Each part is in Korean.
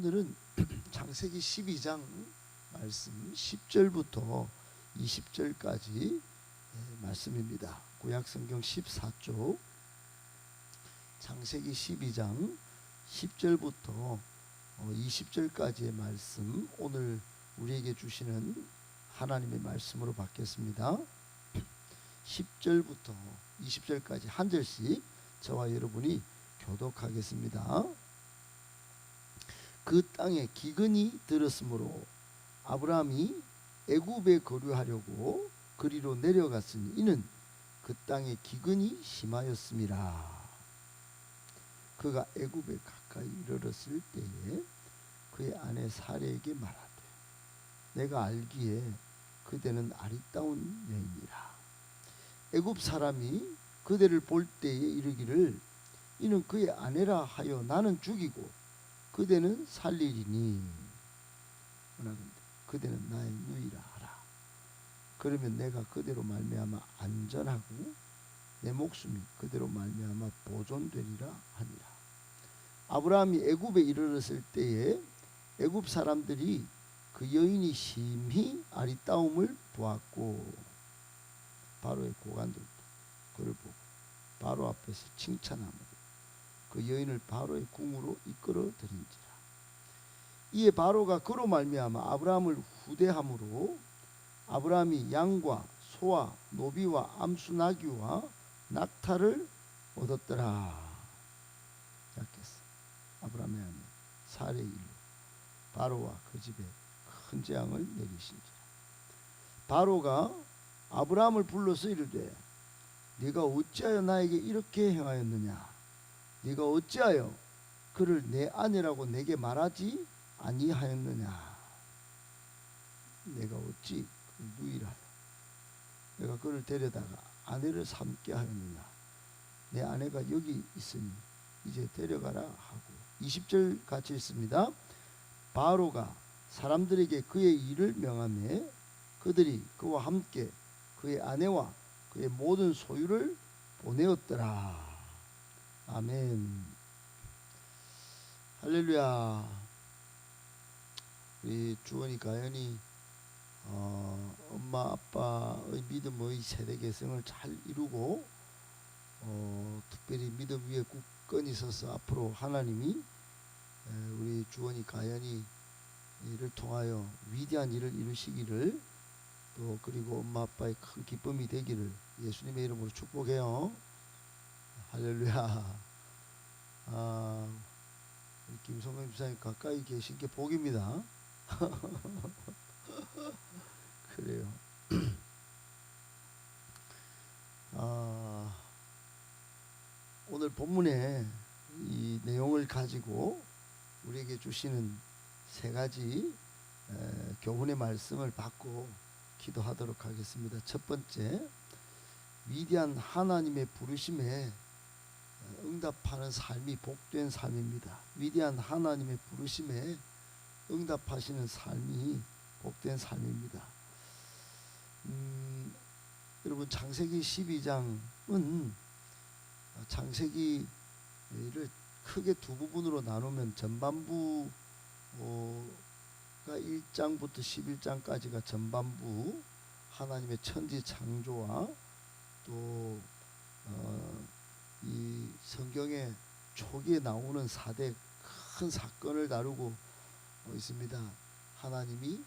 오늘은 창세기 12장 말씀 10절부터 20절까지 말씀입니다. 구약성경 14쪽 창세기 12장 10절부터 20절까지의 말씀, 오늘 우리에게 주시는 하나님의 말씀으로 받겠습니다. 10절부터 20절까지 한 절씩 저와 여러분이 교독하겠습니다. 그 땅에 기근이 들었으므로 아브라함이 애굽에 거류하려고 그리로 내려갔으니 이는 그 땅에 기근이 심하였음이라. 그가 애굽에 가까이 이르렀을 때에 그의 아내 사레에게 말하되 내가 알기에 그대는 아리따운 여인이라. 애굽 사람이 그대를 볼 때에 이르기를 이는 그의 아내라 하여 나는 죽이고 그대는 살리리니 그대는 나의 누이라 하라. 그러면 내가 그대로 말미암아 안전하고 내 목숨이 그대로 말미암아 보존되리라 하니라. 아브라함이 애굽에 이르렀을 때에 애굽 사람들이 그 여인이 심히 아리따움을 보았고 바로의 고관들도 그를 보고 바로 앞에서 칭찬하므로 그 여인을 바로의 궁으로 이끌어 들인지라. 이에 바로가 그로 말미암아 아브라함을 후대함으로 아브라함이 양과 소와 노비와 암수 나귀와 낙타를 얻었더라. 약했어. 아브라함의 아내 사레의 일로 바로와 그 집에 큰 재앙을 내리신지라. 바로가 아브라함을 불러서 이르되 네가 어찌하여 나에게 이렇게 행하였느냐? 네가 어찌하여 그를 내 아내라고 내게 말하지 아니하였느냐? 내가 어찌 누이라 내가 그를 데려다가 아내를 삼게 하였느냐? 내 아내가 여기 있으니 이제 데려가라 하고. 20절 같이 있습니다. 바로가 사람들에게 그의 일을 명하매 그들이 그와 함께 그의 아내와 그의 모든 소유를 보내었더라. 아멘. 할렐루야. 우리 주원이 가연이 엄마 아빠의 믿음의 세대 계승을 잘 이루고 특별히 믿음 위에 굳건히 서서 앞으로 하나님이 우리 주원이 가연이 이를 통하여 위대한 일을 이루시기를, 또 그리고 엄마 아빠의 큰 기쁨이 되기를 예수님의 이름으로 축복해요. 할렐루야. 김성근 집사님 가까이 계신 게 복입니다. 그래요. 오늘 본문의 이 내용을 가지고 우리에게 주시는 세 가지 교훈의 말씀을 받고 기도하도록 하겠습니다. 첫 번째, 위대한 하나님의 부르심에 응답하는 삶이 복된 삶입니다. 위대한 하나님의 부르심에 응답하시는 삶이 복된 삶입니다. 여러분, 창세기 12장은 창세기를 크게 두 부분으로 나누면 전반부가 1장부터 11장까지가 전반부, 하나님의 천지 창조와 또 이 성경의 초기에 나오는 4대 큰 사건을 다루고 있습니다. 하나님이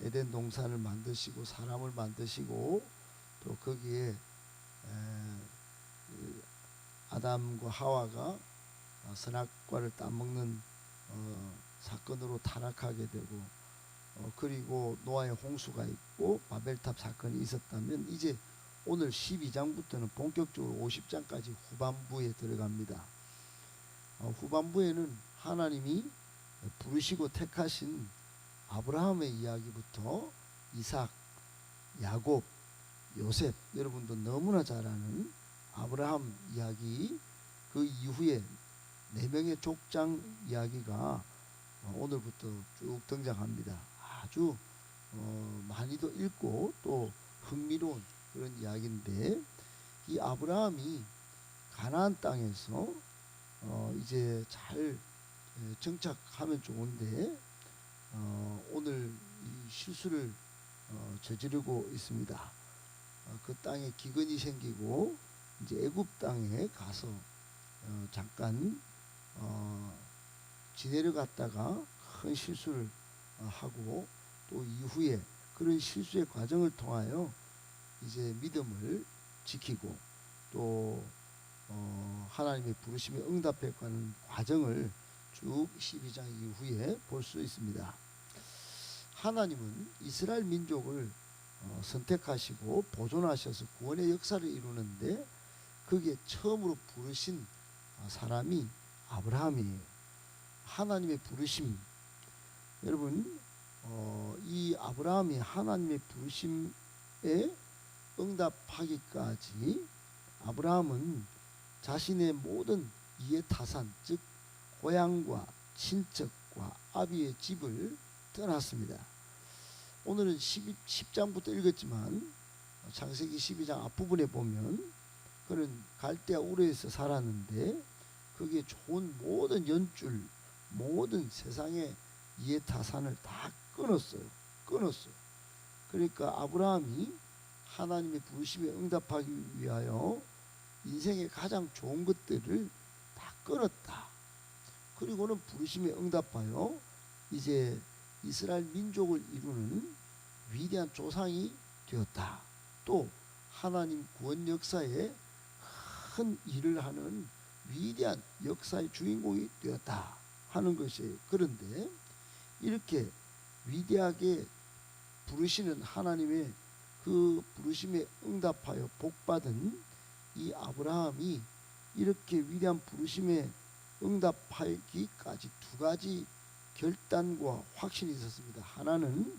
에덴 동산을 만드시고 사람을 만드시고 또 거기에 아담과 하와가 선악과를 따먹는 사건으로 타락하게 되고 그리고 노아의 홍수가 있고 바벨탑 사건이 있었다면, 이제 오늘 12장부터는 본격적으로 50장까지 후반부에 들어갑니다. 후반부에는 하나님이 부르시고 택하신 아브라함의 이야기부터 이삭, 야곱, 요셉, 여러분도 너무나 잘 아는 아브라함 이야기, 그 이후에 4명의 족장 이야기가 오늘부터 쭉 등장합니다. 아주 많이도 읽고 또 흥미로운 그런 이야기인데, 이 아브라함이 가나안 땅에서 이제 잘 정착하면 좋은데 오늘 이 실수를 저지르고 있습니다. 그 땅에 기근이 생기고 이제 애굽 땅에 가서 잠깐 지내려 갔다가 큰 실수를 하고 또 이후에 그런 실수의 과정을 통하여 이제 믿음을 지키고 또 하나님의 부르심에 응답해 가는 과정을 쭉 12장 이후에 볼 수 있습니다. 하나님은 이스라엘 민족을 선택하시고 보존하셔서 구원의 역사를 이루는데 거기에 처음으로 부르신 사람이 아브라함이에요. 하나님의 부르심, 여러분 이 아브라함이 하나님의 부르심에 응답하기까지 아브라함은 자신의 모든 이해타산, 즉 고향과 친척과 아비의 집을 떠났습니다. 오늘은 10장부터 읽었지만 창세기 12장 앞부분에 보면 그는 갈대아 우르에서 살았는데 거기에 좋은 모든 연줄, 모든 세상의 이해타산을 다 끊었어요. 그러니까 아브라함이 하나님의 부르심에 응답하기 위하여 인생의 가장 좋은 것들을 다 끊었다. 그리고는 부르심에 응답하여 이제 이스라엘 민족을 이루는 위대한 조상이 되었다. 또 하나님 구원 역사에 큰 일을 하는 위대한 역사의 주인공이 되었다 하는 것이에요. 그런데 이렇게 위대하게 부르시는 하나님의 그 부르심에 응답하여 복받은 이 아브라함이 이렇게 위대한 부르심에 응답하기까지 두 가지 결단과 확신이 있었습니다. 하나는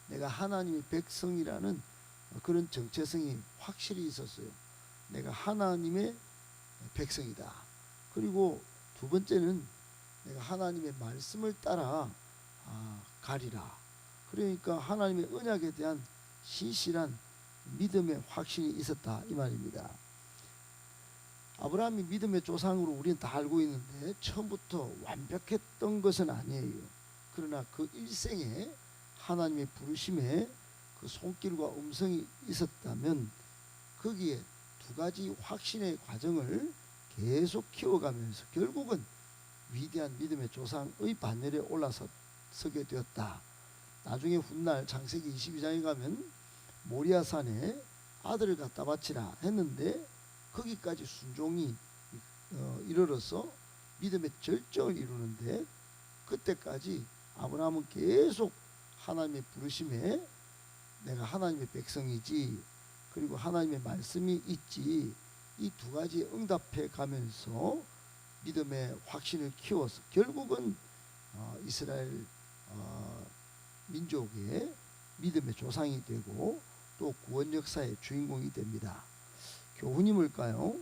내가 하나님의 백성이라는 그런 정체성이 확실히 있었어요. 내가 하나님의 백성이다. 그리고 두 번째는 내가 하나님의 말씀을 따라 가리라. 그러니까 하나님의 언약에 대한 신실한 믿음의 확신이 있었다 이 말입니다. 아브라함이 믿음의 조상으로 우리는 다 알고 있는데 처음부터 완벽했던 것은 아니에요. 그러나 그 일생에 하나님의 부르심에 그 손길과 음성이 있었다면 거기에 두 가지 확신의 과정을 계속 키워가면서 결국은 위대한 믿음의 조상의 반열에 올라서게 되었다. 나중에 훗날 창세기 22장에 가면 모리아산에 아들을 갖다 바치라 했는데 거기까지 순종이 이르러서 믿음의 절정을 이루는데 그때까지 아브라함은 계속 하나님의 부르심에 내가 하나님의 백성이지 그리고 하나님의 말씀이 있지 이 두 가지에 응답해 가면서 믿음의 확신을 키워서 결국은 이스라엘 민족의 믿음의 조상이 되고 또 구원 역사의 주인공이 됩니다. 교훈이 뭘까요?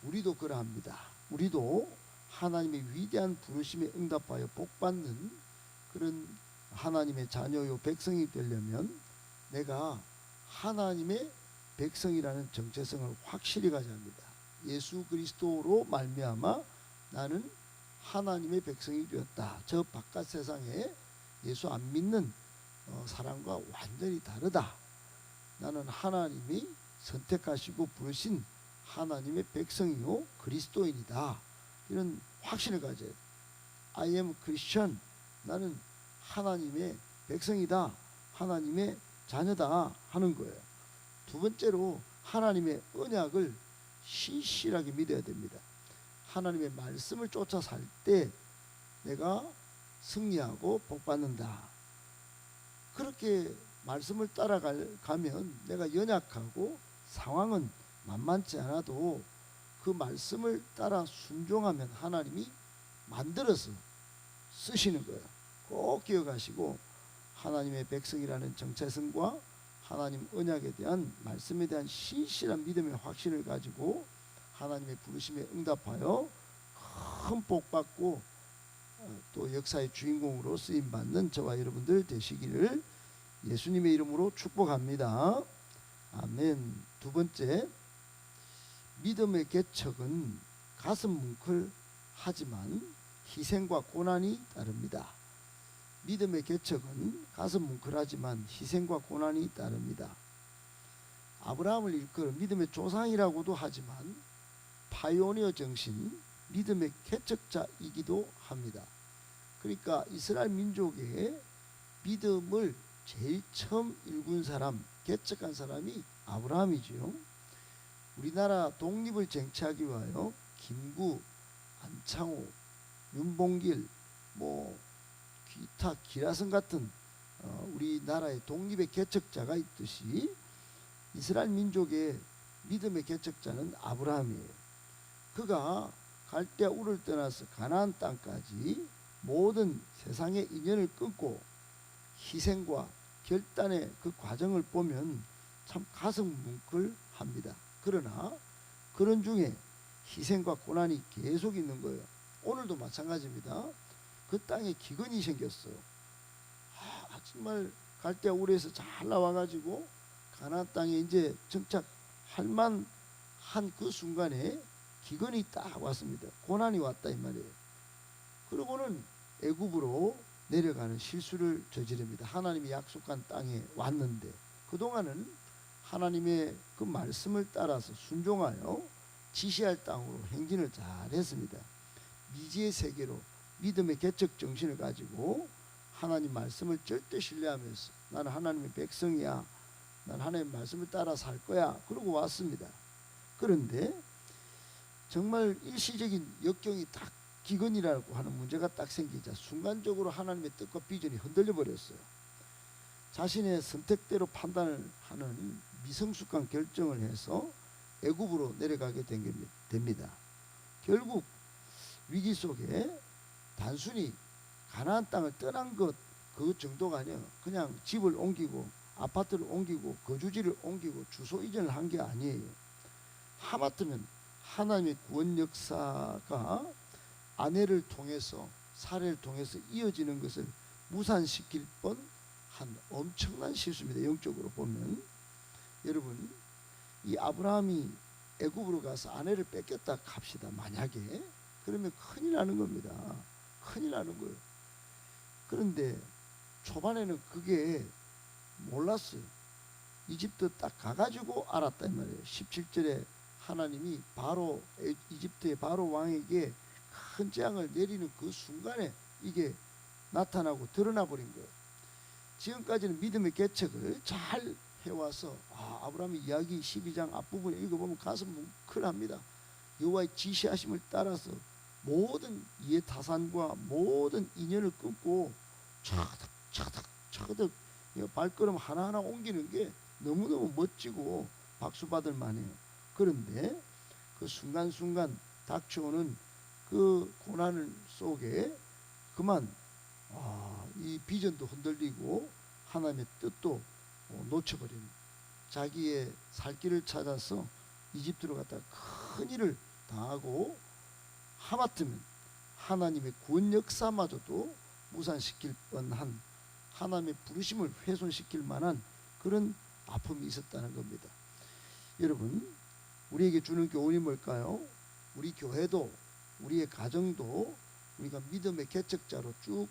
우리도 그러합니다. 우리도 하나님의 위대한 부르심에 응답하여 복받는 그런 하나님의 자녀요 백성이 되려면 내가 하나님의 백성이라는 정체성을 확실히 가져야 합니다. 예수 그리스도로 말미암아 나는 하나님의 백성이 되었다. 저 바깥 세상에 예수 안 믿는 사람과 완전히 다르다. 나는 하나님이 선택하시고 부르신 하나님의 백성이요 그리스도인이다. 이런 확신을 가져야 돼. I am Christian. 나는 하나님의 백성이다. 하나님의 자녀다 하는 거예요. 두 번째로 하나님의 언약을 신실하게 믿어야 됩니다. 하나님의 말씀을 쫓아 살 때 내가 승리하고 복받는다. 그렇게 말씀을 따라가면 내가 연약하고 상황은 만만치 않아도 그 말씀을 따라 순종하면 하나님이 만들어서 쓰시는 거예요. 꼭 기억하시고 하나님의 백성이라는 정체성과 하나님 언약에 대한 말씀에 대한 신실한 믿음의 확신을 가지고 하나님의 부르심에 응답하여 큰 복받고 또 역사의 주인공으로 쓰임받는 저와 여러분들 되시기를 예수님의 이름으로 축복합니다. 아멘. 두 번째, 믿음의 개척은 가슴 뭉클하지만 희생과 고난이 따릅니다. 믿음의 개척은 가슴 뭉클하지만 희생과 고난이 따릅니다. 아브라함을 일컬어 믿음의 조상이라고도 하지만 파이오니어 정신, 믿음의 개척자이기도 합니다. 그러니까 이스라엘 민족의 믿음을 제일 처음 일군 사람, 개척한 사람이 아브라함이지요. 우리나라 독립을 쟁취하기 위하여 김구, 안창호, 윤봉길, 기타 기라성 같은 우리나라의 독립의 개척자가 있듯이 이스라엘 민족의 믿음의 개척자는 아브라함이에요. 그가 갈대아 우를 떠나서 가나안 땅까지 모든 세상의 인연을 끊고 희생과 결단의 그 과정을 보면 참 가슴 뭉클합니다. 그러나 그런 중에 희생과 고난이 계속 있는 거예요. 오늘도 마찬가지입니다. 그 땅에 기근이 생겼어요. 정말 갈대아 우르에서 잘 나와가지고 가나안 땅에 이제 정착할 만한 그 순간에 기근이 딱 왔습니다. 고난이 왔다 이 말이에요. 그러고는 애굽으로 내려가는 실수를 저지릅니다. 하나님이 약속한 땅에 왔는데 그동안은 하나님의 그 말씀을 따라서 순종하여 지시할 땅으로 행진을 잘 했습니다. 미지의 세계로 믿음의 개척 정신을 가지고 하나님 말씀을 절대 신뢰하면서 나는 하나님의 백성이야, 난 하나님의 말씀을 따라 살 거야, 그러고 왔습니다. 그런데 정말 일시적인 역경이 딱 기근이라고 하는 문제가 딱 생기자 순간적으로 하나님의 뜻과 비전이 흔들려 버렸어요. 자신의 선택대로 판단을 하는 미성숙한 결정을 해서 애굽으로 내려가게 됩니다. 결국 위기 속에 단순히 가나안 땅을 떠난 것 그 정도가 아니에요. 그냥 집을 옮기고 아파트를 옮기고 거주지를 옮기고 주소 이전을 한 게 아니에요. 하마터면 하나님의 구원 역사가 아내를 통해서 사례를 통해서 이어지는 것을 무산시킬 뻔한 엄청난 실수입니다. 영적으로 보면. 여러분, 이 아브라함이 애굽으로 가서 아내를 뺏겼다 합시다. 만약에 그러면 큰일 나는 겁니다. 큰일 나는 거예요. 그런데 초반에는 그게 몰랐어요. 이집트 딱 가가지고 알았다 이 말이에요. 17절에 하나님이 바로 이집트의 바로 왕에게 큰 재앙을 내리는 그 순간에 이게 나타나고 드러나 버린 거예요. 지금까지는 믿음의 개척을 잘 해와서 아브라함의 이야기 12장 앞부분에 읽어보면 가슴 뭉클합니다. 여호와의 지시하심을 따라서 모든 이해타산과 모든 인연을 끊고 차득 발걸음 하나하나 옮기는 게 너무너무 멋지고 박수 받을 만해요. 그런데 그 순간순간 닥쳐오는 그 고난 속에 그만 이 비전도 흔들리고 하나님의 뜻도 놓쳐버리는, 자기의 살 길을 찾아서 이집트로 갔다가 큰일을 당하고 하마터면 하나님의 구원 역사마저도 무산시킬 뻔한, 하나님의 부르심을 훼손시킬 만한 그런 아픔이 있었다는 겁니다. 여러분, 우리에게 주는 교훈이 뭘까요? 우리 교회도 우리의 가정도 우리가 믿음의 개척자로 쭉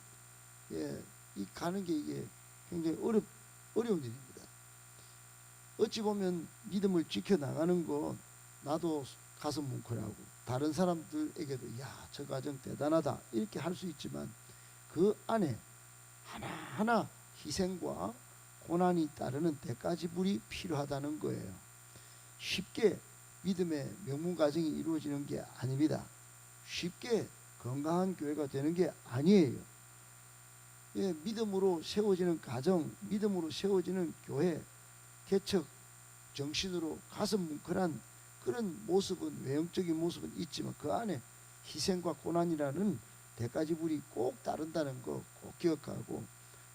이 가는 게 이게 굉장히 어려운 일입니다. 어찌 보면 믿음을 지켜나가는 거 나도 가슴 뭉클하고 다른 사람들에게도 야, 저 가정 대단하다 이렇게 할 수 있지만 그 안에 하나하나 희생과 고난이 따르는 대가지불이 필요하다는 거예요. 쉽게 믿음의 명문 가정이 이루어지는 게 아닙니다. 쉽게 건강한 교회가 되는 게 아니에요. 믿음으로 세워지는 가정, 믿음으로 세워지는 교회, 개척 정신으로 가슴 뭉클한 그런 모습은, 외형적인 모습은 있지만 그 안에 희생과 고난이라는 대가지불이 꼭 따른다는 거 꼭 기억하고,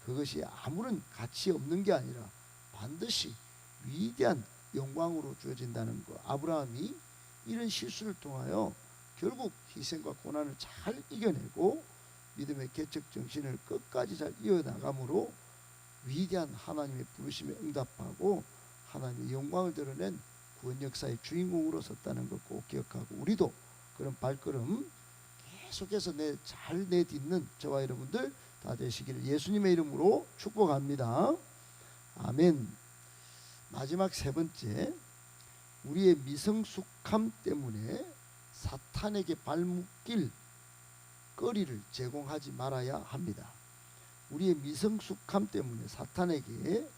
그것이 아무런 가치 없는 게 아니라 반드시 위대한 영광으로 주어진다는 거. 아브라함이 이런 실수를 통하여 결국 희생과 고난을 잘 이겨내고 믿음의 개척 정신을 끝까지 잘 이어나감으로 위대한 하나님의 부르심에 응답하고 하나님의 영광을 드러낸 구원 역사의 주인공으로 섰다는 것 꼭 기억하고, 우리도 그런 발걸음 계속해서 잘 내딛는 저와 여러분들 다 되시기를 예수님의 이름으로 축복합니다. 아멘. 마지막 세 번째, 우리의 미성숙함 때문에 사탄에게 발묶일 거리를 제공하지 말아야 합니다. 우리의 미성숙함 때문에 사탄에게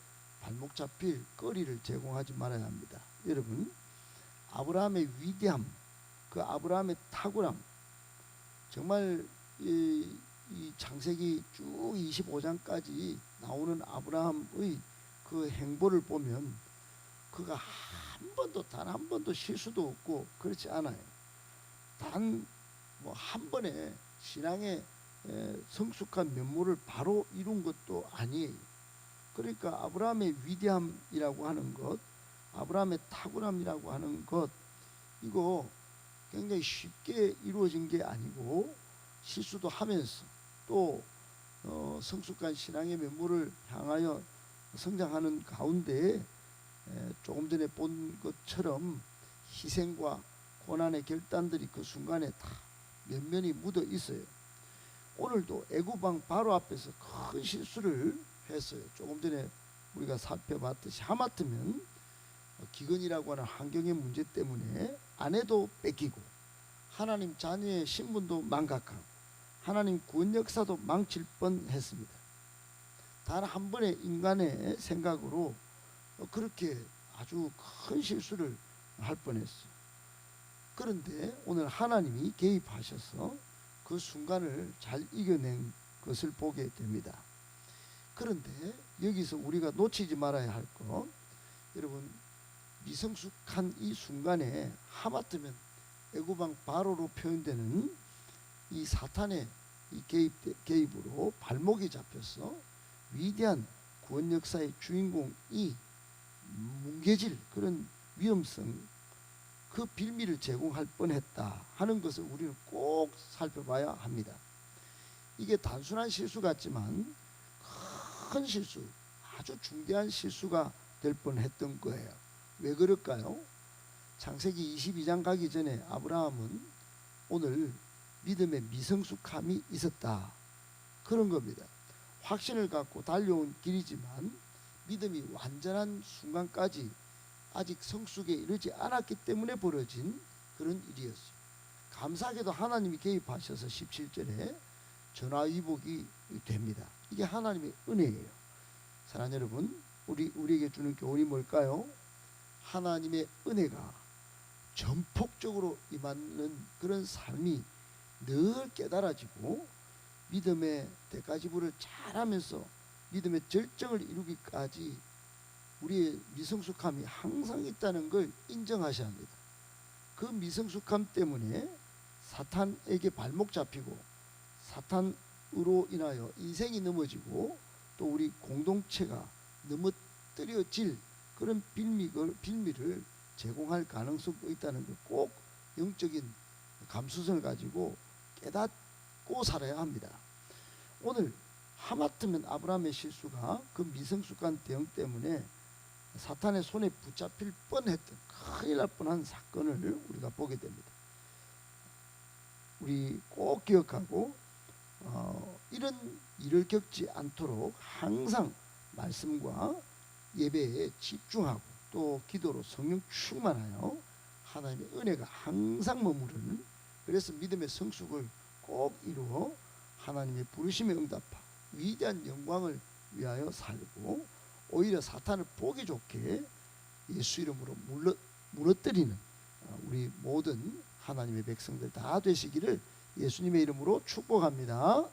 발목 잡힐 거리를 제공하지 말아야 합니다. 여러분, 아브라함의 위대함, 그 아브라함의 탁월함, 정말 이 창세기 쭉 25장까지 나오는 아브라함의 그 행보를 보면 그가 단 한 번도 실수도 없고 그렇지 않아요. 단 뭐 한 번에 신앙의 성숙한 면모를 바로 이룬 것도 아니에요. 그러니까 아브라함의 위대함이라고 하는 것, 아브라함의 탁월함이라고 하는 것, 이거 굉장히 쉽게 이루어진 게 아니고 실수도 하면서 또 성숙한 신앙의 면모를 향하여 성장하는 가운데 조금 전에 본 것처럼 희생과 고난의 결단들이 그 순간에 다 면면이 묻어 있어요. 오늘도 애굽 왕 바로 앞에서 큰 실수를 했어요. 조금 전에 우리가 살펴봤듯이 하마터면 기근이라고 하는 환경의 문제 때문에 아내도 뺏기고 하나님 자녀의 신분도 망각하고 하나님 구원 역사도 망칠 뻔했습니다. 단 한 번의 인간의 생각으로 그렇게 아주 큰 실수를 할 뻔했어요. 그런데 오늘 하나님이 개입하셔서 그 순간을 잘 이겨낸 것을 보게 됩니다. 그런데 여기서 우리가 놓치지 말아야 할 것, 여러분, 미성숙한 이 순간에 하마터면 애굽왕 바로로 표현되는 이 사탄의 이 개입으로 발목이 잡혀서 위대한 구원 역사의 주인공이 뭉개질 그런 위험성, 그 빌미를 제공할 뻔했다 하는 것을 우리는 꼭 살펴봐야 합니다. 이게 단순한 실수 같지만 큰 실수, 아주 중대한 실수가 될 뻔했던 거예요. 왜 그럴까요? 창세기 22장 가기 전에 아브라함은 오늘 믿음의 미성숙함이 있었다, 그런 겁니다. 확신을 갖고 달려온 길이지만 믿음이 완전한 순간까지 아직 성숙에 이르지 않았기 때문에 벌어진 그런 일이었어요. 감사하게도 하나님이 개입하셔서 17절에 전화위복이 됩니다. 이게 하나님의 은혜예요. 사랑하는 여러분, 우리에게 주는 교훈이 뭘까요? 하나님의 은혜가 전폭적으로 임하는 그런 삶이 늘 깨달아지고 믿음의 대가지불을 잘하면서 믿음의 절정을 이루기까지 우리의 미성숙함이 항상 있다는 걸 인정하셔야 합니다. 그 미성숙함 때문에 사탄에게 발목 잡히고 사탄으로 인하여 인생이 넘어지고 또 우리 공동체가 넘어뜨려질 그런 빌미를 제공할 가능성도 있다는 걸 꼭 영적인 감수성을 가지고 깨닫고 살아야 합니다. 오늘 하마터면 아브라함의 실수가 그 미성숙한 대응 때문에 사탄의 손에 붙잡힐 뻔했던, 큰일 날 뻔한 사건을 우리가 보게 됩니다. 우리 꼭 기억하고 이런 일을 겪지 않도록 항상 말씀과 예배에 집중하고 또 기도로 성령 충만하여 하나님의 은혜가 항상 머무르는, 그래서 믿음의 성숙을 꼭 이루어 하나님의 부르심에 응답하고 위대한 영광을 위하여 살고 오히려 사탄을 보기 좋게 예수 이름으로 무너뜨리는 우리 모든 하나님의 백성들 다 되시기를 예수님의 이름으로 축복합니다.